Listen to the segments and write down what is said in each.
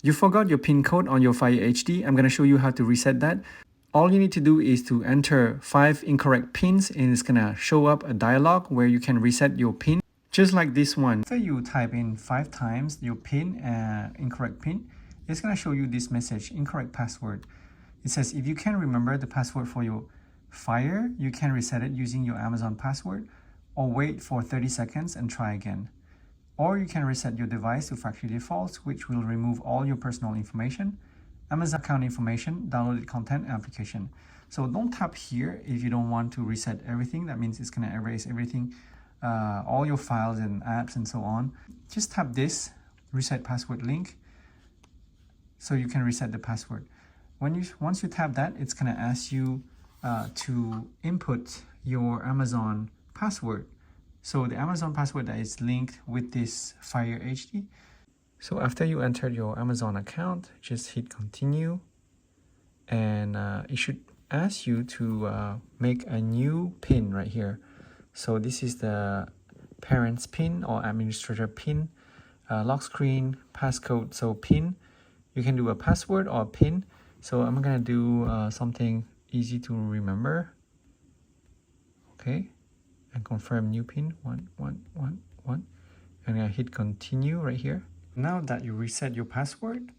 You forgot your PIN code on your Fire HD. I'm going to show you how to reset that. All you need to do is to enter 5 incorrect pins and it's going to show up a dialog where you can reset your PIN. Just like this one. After you type in 5 times your PIN, incorrect PIN, it's going to show you this message, incorrect password. It says if you can't remember the password for your Fire, you can reset it using your Amazon password or wait for 30 seconds and try again. Or you can reset your device to factory defaults, which will remove all your personal information, Amazon account information, downloaded content, and application. So don't tap here if you don't want to reset everything. That means it's going to erase everything, all your files and apps and so on. Just tap this reset password link so you can reset the password. Once you tap that, it's going to ask you to input your Amazon password. So the Amazon password that is linked with this Fire HD. So after you entered your Amazon account, just hit continue, and it should ask you to make a new PIN right here. So this is the parent's PIN or administrator PIN, lock screen, passcode. So PIN, you can do a password or a PIN. So I'm gonna do something easy to remember. Okay, and confirm new PIN 1111. And I hit continue right here. Now that you reset your password,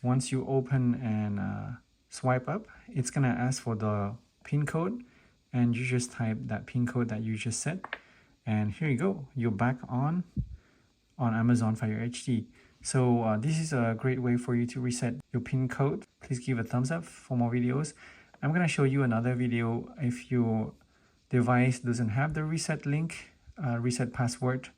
once you open and swipe up, it's gonna ask for the PIN code, and you just type that PIN code that you just set, and here you go, you're back on Amazon Fire HD. So this is a great way for you to reset your PIN code. Please give a thumbs up for more videos. I'm gonna show you another video if your device doesn't have the reset link, reset password,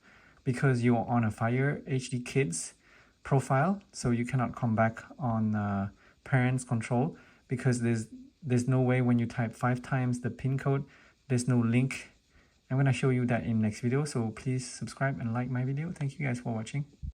because you're on a Fire HD Kids profile, so you cannot come back on parents control, because there's no way when you type 5 times the PIN code, there's no link. I'm gonna show you that in next video, so please subscribe and like my video. Thank you guys for watching.